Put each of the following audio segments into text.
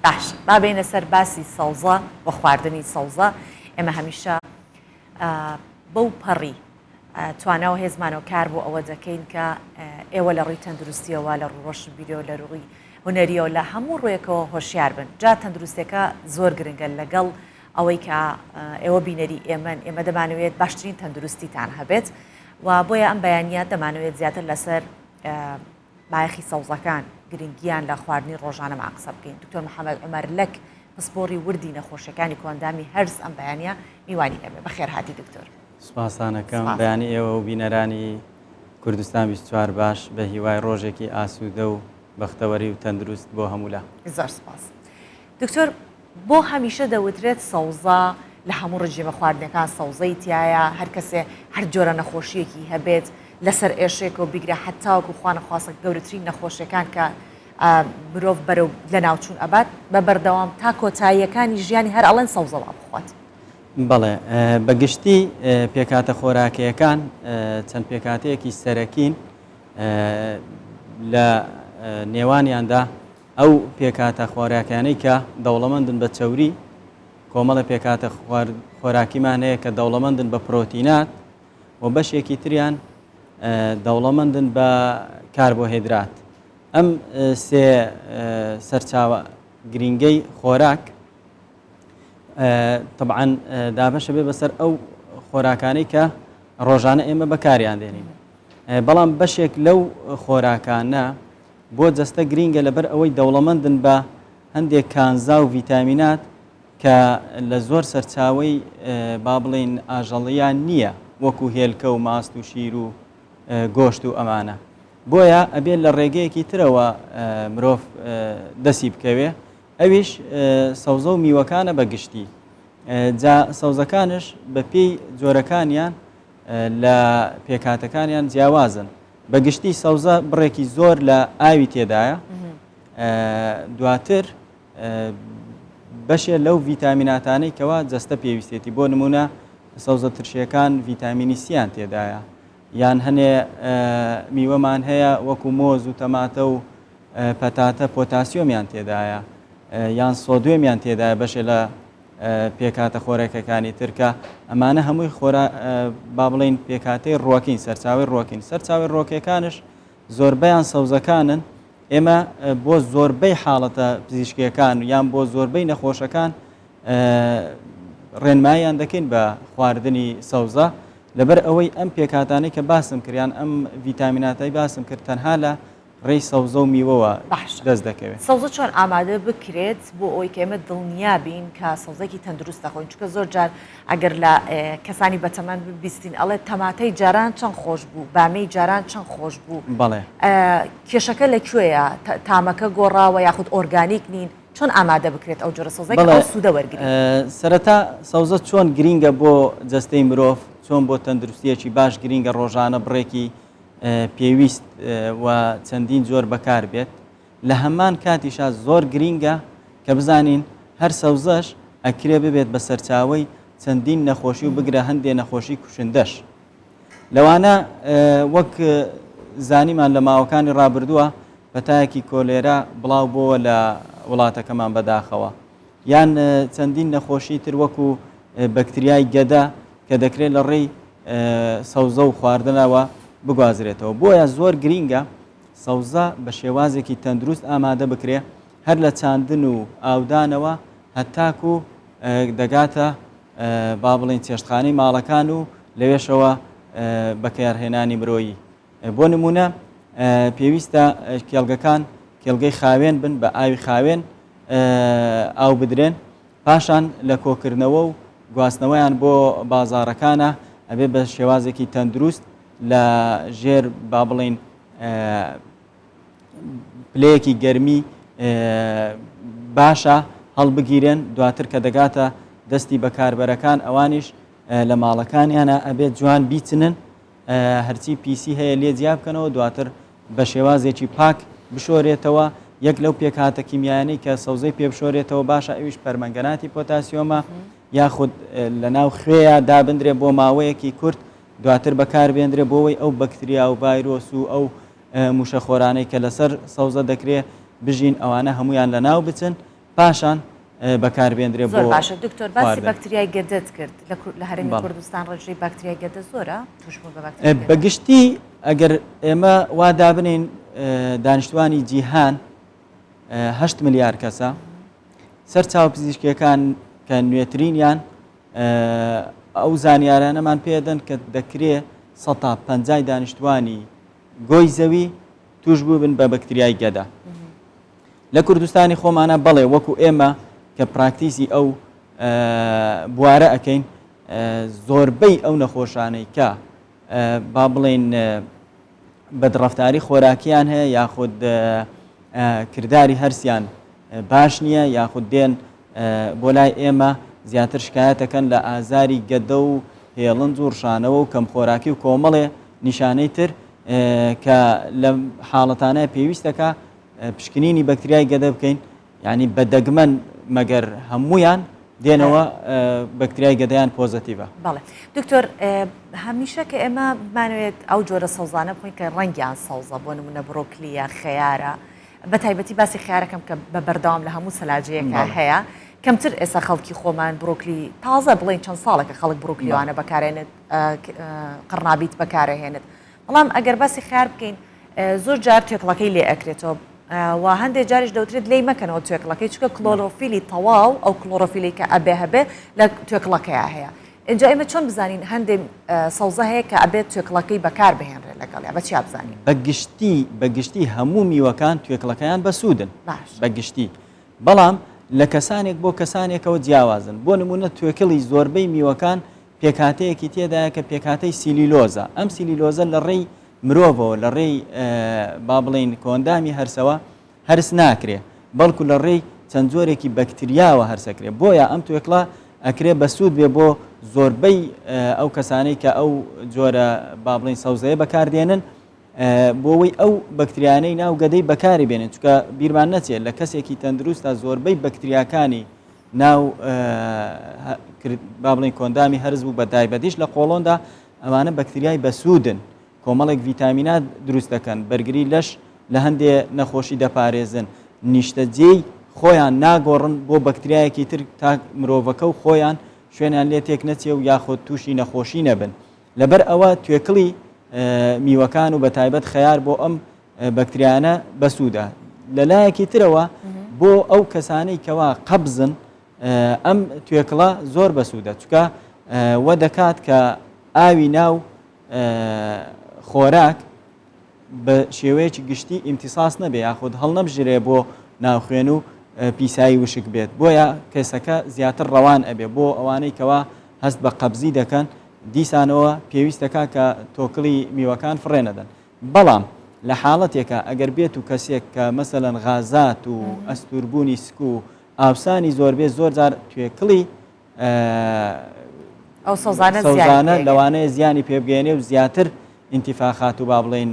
باش بابێنە سەر باسی سەوزە بە خواردنی سەوزە ئێمە هەمیشە بەو پەڕی تواناوە هێزمانەوە کار بۆ ئەوە دەکەین کە ئێوە لە ڕووی تەندروستیەوە لە ڕۆژ بیرۆ لە ڕووی هوەریەوە لە هەموو ڕوویەکەوە هۆشیار بن جا تەندروستەکە زۆر گرنگە لەگەڵ ئەوەی کە ئێوە بینەری ئێمە دەمانوێت باشترین تەندروستیتان هەبێت و بۆیە ئەم بەیانیە دەمانوێت زیاتر لەسەر بایەخی سەوزەکان گرنگیان لە خواردنی ڕۆژانەمە قسە بکەین. دکتۆر محەممەد عومەر لەک پسپۆری وردی نەخۆشیەکانی کۆندامی هەرز ئەم بەیانە میوانی ئێمە بەخێر هاتی دکتۆر. سوپاسانەکەم بەیانی ئێوە و بینەرانی کوردستان 24 باش بە هیوای ڕۆژێکی ئاسوودە و بەختەوەری و تەندروست بۆ هەمولا. زۆر سپاس. دکتۆر بۆ هەمیشە دەوترێت سەوزە لە هەموو ڕژێمە خواردنەکان سەوزەی تایە هەر کەسێ هەر جۆرە نەخۆشیەکی هەبێت لەسەر ئێشێکەوە بیگرە حتاوەکو خوانەخواستە گەورەترین نەخۆشیەکان کە مرۆڤ بەرەو لە ناوچوون ئەبات بە بەردەوام تا کۆتاییەکانی ژیانی هەر ئەڵەن سەوزەڵا بخوات. بەڵێ بەگشتی پێکاتە خۆراکیەکان چەند پێکاتەیەکی سەرەکین لە نێوانیاندا ئەو پێکاتە خۆراکیانەی کە دەوڵەمەندن بە چەوری کۆمەڵە پێکاتە خۆراکیمان هەیە کە دەوڵەمەندن بە پرۆتینات و بەشێکی تریان دەوڵەمەندن بە کاربۆهیدرات. ئەم سێ سەرچاوە گرنگەی خۆراک طبعاً دابەشە بێ بەسەر ئەو خۆراکانەی کە ڕۆژانە ئێمە بەکاریان دێنین. بەڵام بەشێک لەو خۆراکانە بۆ جەستە گرینگە لەبەر ئەوەی دەوڵەمەندن بە هەندێک کانزا و ڤیتامینات کە لە زۆر سەرچاوەی با بڵێن ئاژەڵیان نییە وەکو هێلکە و ماست و شیر و گۆشت و ئەمانە. بۆیە ئەبێت لە ڕێگەیەکی ترەوە مرۆڤ دەسی بکەوێ ئەویش سەوزە و میوەکانە بەگشتی. جا سەوزەکانش بە پێی جۆرەکانیان لە پێکاتەکانیان جیاوازن. بەگشتی سەوزە بڕێکی زۆر لە ئاوی تێدایە دواتر بەشێ لەو ڤیتامیناتانەی کەوا جەستە پێویستێتی بۆ نمونە سەوزە ترشیەکان ڤیتامینی سیان تێدایە یان هەنێ میوەمان هەیە وەکو مۆز و تەماتە و پەتاتە پۆتاسیۆمیان تێدایە یان سۆدیۆمیان تێدایە بەشێ لە پێکاتە خۆراکەکانی ترکە ئەمانە هەمووی با بڵین پێکاتەی ڕۆکین سەرچاوی ڕۆکین. سەرچاوی ڕۆکیەکانش زۆربەیان سەوزەکانن. ئێمە بۆ زۆربەی حاڵەتە پزیشکیەکان یان بۆ زۆربەی نەخۆشەکان ڕێنماییان دەکەین بە خواردنی سەوزە لەبەر ئەوەی ئەم پێکاتانەی کە باسم کردیان ئەم ڤیتامیناتەی باسم کرد تەنها لە ڕێی سەوزە و میوەوە دەست دەکەوێت. سەوزە چۆن ئامادە بکرێت بۆ ئەوەی کە ئێمە دڵنیا بین کە سەوزێکی تەندروست دەخۆین چونکە زۆر جار ئەگەر لە کەسانی بەتەمەند بیستین ئەڵێ تەماتەی جاران چەند خۆش بوو بامەی جاران چەند خۆش بوو. بەڵێ کێشەکە لەکوێیە تامەکە گۆڕاوە یاخود ئۆرگانیک نین چۆن ئامادە بکرێت ئەو جۆرە سەوزەی ئەو سوودە وەرگرێت. سەرەتا سەوزە چۆن گرینگە بۆ جەستەی مرۆڤ چۆن بۆ تەندروستیەکی باش گرینگە ڕۆژانە بڕێکی پێویست و چەندین جۆر بەکار بێت. لە هەمان کاتیشا زۆر گرینگە کە بزانین هەر سەوزەش ئەکرێ ببێت بە سەرچاوەی چەندین نەخۆشی و بگرە هەندێک نەخۆشی کوشندەش. لەوانە وەک زانیمان لە ماوەکانی ڕابردووە پەتایەکی کۆلێرا بڵاو بۆوە لە وڵاتەکەمان بەداخەوە یان چەندین نەخۆشی تر وەکو بەکتریای گەدە کە دەکرێت لە ڕێی سەوزە و خواردنەوە بگوازرێتەوە. بۆیە زۆر گرینگە سەوزە بە شێوازێکی تەندروست ئامادە بکرێ هەر لە چاندن و ئاودانەوە هەتاکو دەگاتە با بڵین چێشتخانەی ماڵەکان و لەوێشەوە بەکارهێنانی مرۆیی. بۆ نمونە پێویستە کێڵگەکان کێڵگەی خاوێن بن بە ئاوی خاوێن ئاو بدرێن پاشان لە کۆکردنەوە و گواستنەوەیان بۆ بازاڕەکانە ئەبێ بە شێوازێکی تەندروست لە ژێر با بڵین پلەیەکی گەرمی باشە هەڵبگیرێن دواتر کە دەگاتە دەستی بەکاربەرەکان ئەوانیش لە ماڵەکانیانە ئەبێت جوان بیچنن هەرچی پیسی هەیە لێ جیا بکەنەوە دواتر بە شێوازێکی پاک بشۆرێتەوە. یەک لەو پێکاتە کیمیایانەی کە سەوزەی پێ بشۆرێتەوە باشە ئەویش پەرمەنگەناتی پۆتاسیۆمە یاخود لە ناو خوێیە دابدرێ بۆ ماوەیەکی کورت دواتر بەکاربێنرێ بۆەوەی ئەو بەکتریا و ڤایرۆس و ئەو موشەخۆرانەی کە لەسەر سەوزە دەکرێت بژین ئەوانە هەمویان لە ناو بچن پاشان بەکاربێنرێ زۆر بۆ باشە دکتۆر باسی خواردن. بەکتریای گەدەت کرد لە هەرێمی بەڵێ. کوردستان ڕێژەی بەکتریای گەدە زۆرە توشبوون بە بەکتریای گەدە؟ بەگشتی ئەگەر ئێمە وا دابنین دانیشتوانی جیهان 8 ملیار کەسە سەر چاوپزیشکیەکان کە نوێترینیان ئەو زانیارانەمان پێدەن کە دەکرێت 150 دانیشتوانی گۆی زەوی توش بوو بن بە بەکتریای گەدا. لە کوردستانی خۆمانە بەڵێ وەکو ئێمە کە پراکتیسی ئەو بوارە ئەەکەین زۆربەی ئەو نەخۆشانەی کە با بڵێن بەدڕەفتاری خۆراکیان هەیە یاخود کردداری هەرسیان باش نییە یاخود دێن بۆ لای ئێمە زیاتر شکایەتەکەن لە ئازاری گەدە و هێڵند و ڕشانەوە و کەم خۆراکی و کۆمەڵێ نیشانەی تر کە لە حاڵەتانە پێویستەکە پشکنینی بەکتریای گەدە بکەین ینی بە دەگمەن مەگەر هەمویان دێنەوە بەکتریای گەدەیان پۆزتیڤە. بەڵێ دکتۆر هەمیشە کە ئێمە بمانوێت ئەو جۆرە سەوزانە بخۆین کە ڕەنگیان سەوزە بۆ نمونە بڕۆکلیە خەیارە بە تایبەتی باسی خیارەکەم کە بە بەردەوام لە هەموو سەلاجەیەکە هەیە کەمتر ئێستا خەڵکی خۆمان بڕۆکلی تازە بڵێن چەند ساڵێکە خەڵک بڕۆکلیوانە بەکارێنێت قڕنابیت بەکارەهێنێت بەڵام ئەگەر باسی خیار بکەین زۆر جار توێکڵەکەی لێ ئەکرێتەوە و هەندێک جاریش دەوترێت لی مەکەنەوە توێکڵەکەی چکە کلۆرۆفیلی تەواو ئەو کلۆرۆفیلی کە ئەبێ هەبێ لە توێکڵەکەیە هەیە. اینجا ئێمە چۆن بزانین هەندێک سەوزە هەیە کە ئەبێت توێکڵەکەی بەکار بهێنرێت لەگەڵیا بە چیا بزانین؟ بەگشتی هەموو میوەکان توێکڵەکەیان بەسوودن بەگشتی بەڵام لە کەسانێک بۆ کەسانێکەوە جیاوازن بۆ نمونە توێکڵی زۆربەی میوەکان پێکاتەیەکی تێدایە کە پێکاتەی سیلیلۆزە ئەم سیلیلۆزە لە ڕێی مرۆڤەوە لە ڕێی با بڵین کۆندامی هەرسەوە هەرس ناکرێ بەڵکو لە ڕێی چەند جۆرێکی بەکتریاوە هەرسەکرێ بۆیە ئەم توێکڵە ئەکرێ بەسوود بێ بۆ زۆربەی ئەو کەسانەی کە ئەو جۆرە با بڵین سەوزەیە بەکاردێنن بۆەوەی ئەو بەکتریانەی ناو گەدەی بەکاری بێنن چکە بیرمان نەچێت لە کەسێکی تەندروستە زۆربەی بەکتریاکانی ناو با بڵین کۆندامی هەرز بوو بە تایبەتیش لە قۆڵۆندا ئەوانە بەکتریای بەسوودن کۆمەڵێک ڤیتامینات دروست دەکەن بەرگری لەش لە هەندێ نەخۆشی دەپارێزن نیشتەجێی خۆیان ناگۆڕن بۆ بەکتریایەکی تر تا مرۆڤەکە و خۆیان شوێنیان لێ تێک نەچێ و یاخۆ تووشی نەخۆشی نەبن لەبەر ئەوە توێکڵی میوەکان و بە تایبەت خەیار بۆ ئەم بەکتریانە بەسوودە لەلایەکی ترەوە بۆ ئەو کەسانەی کەوا قەبزن ئەم توێکڵە زۆر بەسوودە چکە وە دەکات کە ئاوی ناو خۆراک بە شێوەیەکی گشتی ئیمتیساس نەبێ یاخود هەڵ نەبژێرێ بۆ ناوخوێن و پیسایی وشک بێت بۆیە کەسەکە زیاتر ڕەوان ئەبێ بۆ ئەوانەی کەوا هەست بە قەبزی دەکەن دیسانەوە پێویستەکە کە تۆکڵی میوەکان فڕێنەدەن بەڵام لە حاڵەتێکە ئەگەر بێت و کەسێک کە مەسەلەن غازات و ئەستوربوونی سک و ئاوسانی زۆر بێت زۆر جار توێکڵی ئەو سەوزانە لەوانەیە زیانی پێبگەێنێ و زیاتر ئینتیفاخات و با بڵێن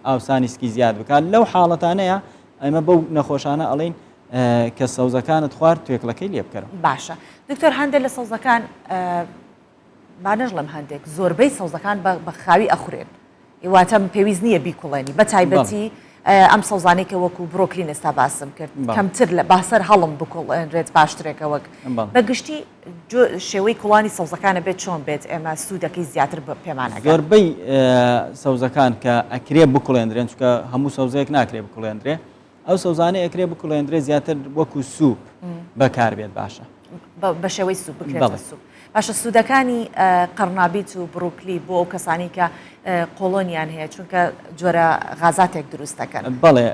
ئاوسانی سکی زیاد بکات لەو حاڵەتانەیە ئەمە بەو نەخۆشانە ئەڵین کە سەوزەکانت خوارد توێکڵەکەی لێ بکەرە. باشە دکتۆر هەندێک لە سەوزەکان بانەژڵم هەندێک زۆربەی سەوزەکان بە خاوی ئەخورێن واتە پێویست نییە بیکوڵێنی بە تایبەتی ئەم سەوزانەی کە وەکو برۆکلین ئێستا باسم کرد کەمتر لە باسەر هەڵم بکوڵێنرێت باشترێکە وەک بەگشتی شێوەی کوڵانی سەوزەکانە بێت چۆن بێت ئێمە سوودەکەی زیاتر پێمانەکە زۆربەی سەوزەکان کە ئەکرێ بکوڵێنرێن چکە هەموو سەوزەیەک ناکرێ بکوڵێنرێ ئەو سەوزانەی ئەکرێ بکوڵێنرێ زیاتر وەکو سوپ بەکار بێت باشە بە شێوەی سوپ بکرێتە سوپ باشە سوودەکانی قەرنابیت و بڕوکلی بۆ ئەو کەسانی کە قۆڵۆنیان هەیە چونکە جۆرە غازاتێک دروست دەکەن بەڵێ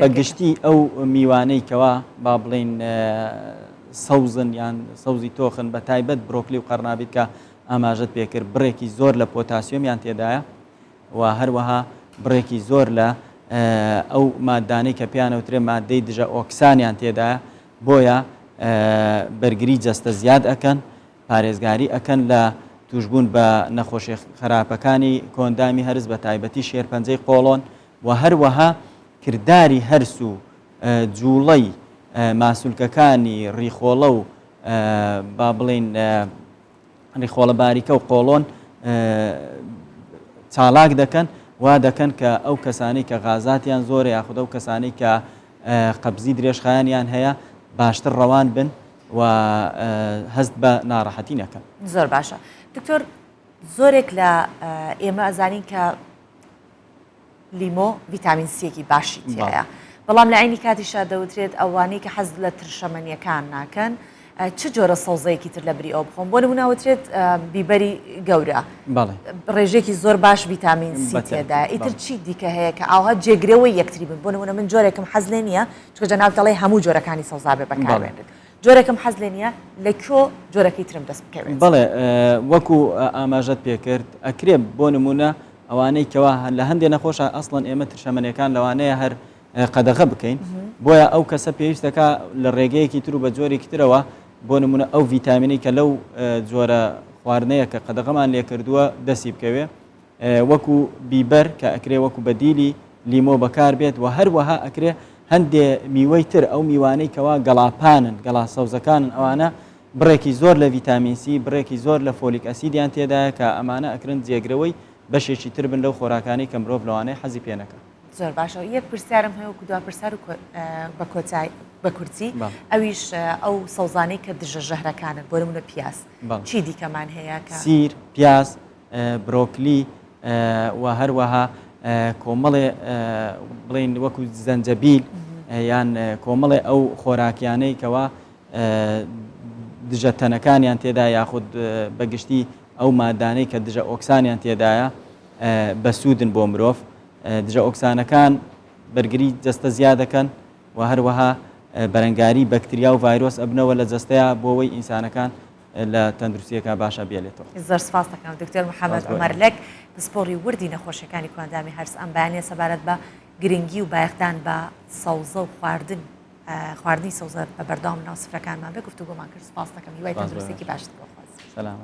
بەگشتی ئەو میوانەی کەوا با بڵین سەوزن یان سەوزی تۆخن بە تایبەت بڕۆکلی و قەرنابیت کە ئاماژەت پێکرد بڕێکی زۆر لە پۆتاسیۆمیان تێدایە و هەروەها بڕێکی زۆر لە ئەو مادانەی کە پیانەوترێ مادەی دژە ئۆکسانیان تێدایە بۆیە بەرگری جەستە زیاد ئەکەن پارێزگاری ئەکەن لە توشبوون بە نەخۆشی خراپەکانی کۆندامی هەرز بە تایبەتی شێرپەنجەی قۆڵۆن و هەروەها کردداری هەرس و جوڵەی ماسوولکەکانی ڕیخۆڵە و با بڵین ڕیخۆڵە باریکە و قۆڵۆن چالاک دەکەن وا دەکەن کە ئەو کەسانی کە غازاتیان زۆرە یاخود ئەو کەسانی کە قەبزی درێژخایانیان هەیە باشتر ڕەوان بن و هەست بە ناڕەحەتی نەکەن. زۆر باشە دکتۆر زۆرێک لە ئێمە ئەزانین کە لیمۆ ڤیتامین سیەکی باشی تایە بەڵام لە عینی کاتیشا دەوترێت ئەوانەی کە حەز لە ترشەمەنیەکان ناکەن چ جۆرە سەوزەیەکی تر لە بری ئەو بخۆم بۆ نمونەوترێت بیبەری گەورە ڕێژێکی زۆر باش ڤیتامین سی تێدا ئیتر چی دیکە هەیە کە ئاها جێگرەوەی یەکتری بن بۆ نمونە من جۆرێکم حەز لێ نییە چکە جەناب دەڵێ هەموو جۆرەکانی سەوزا بێ بەکاربێنێت جۆرێکم حەز لێ نییە لە کۆ جۆرەکەی ترم دەست بکەوێت بەڵێ وەکو ئاماژەت پێکرد ئەکرێ بۆ نمونە ئەوانەی کەوا لە هەندێک نەخۆشە ئەسڵەن ئێمە ترشەمەنیەکان لەوانەیە هەر قەدەغە بکەین بۆیە ئەو کەسە پێویستەکە لە ڕێگەیەکی تر و بە جۆرێکی ترەوە بۆ نمونە ئەو ڤیتامینی کە لەو جۆرە خواردنەیە کە قەدەغەمان لێ کردووە دەستی بکەوێ وەکو بیبەر کە ئەکرێ وەکو بەدیلی لیمۆ بەکار بێت و هەروەها ئەکرێ هەندێ میوەی تر ئەو میوانەی کەوا گەڵاپانن گەڵا سەوزەکانن ئەوانە بڕێکی زۆر لە ڤیتامین سی بڕێکی زۆر لە فۆلیک ئەسیدیان تێدایە کە ئەمانە ئەکرن جێگرەوەی بەشێکی تر بن لەو خۆراکانی کە مرۆڤ لەوانەیە حەزی پێنەکە. زۆر باشە یەک پرسیارم هەیە وەکو دوا پرسیار بە کورتی ئەویش ئەو سەوزانەی کە دژە ژەهرەکانن بۆ نمونە پیاس چی دیکەمان هەیە کە سیر پیاس برۆکلی و هەروەها کۆمەڵێ بڵین وەکو زەنجەبیل یان کۆمەڵێ ئەو خۆراکیانەی کەوا دژە تەنەکانیان تێدا یاخود بەگشتی ئەو مادانەی کە دژە ئۆکسانیان تێدایە بەسوودن بۆ مرۆڤ دژە ئۆکسانەکان بەرگری جەستە زیادەکەن و هەروەها بەرەنگاری بەکتریا و ڤایرۆس ئەبنەوە لە جەستەیە بۆەوەی ئینسانەکان لە تەندروستیەکە باشە بێلێتەوە. زۆر سپاس دەکەم دکتۆر محەممەد عومەرلەک پسپۆڕی وردی نەخۆشیەکانی کوێندامی هەرس ئەم بەیانێ سەبارەت بە گرنگی و بایەختان بە سەوزە و خواردنی سەوزە بە بەردەوام ناوسفرەکانمان بێ گفتوگۆمان کرد سپاس دەکەم هیوای تەندروستێکی باشت بۆ خواست. سەلام.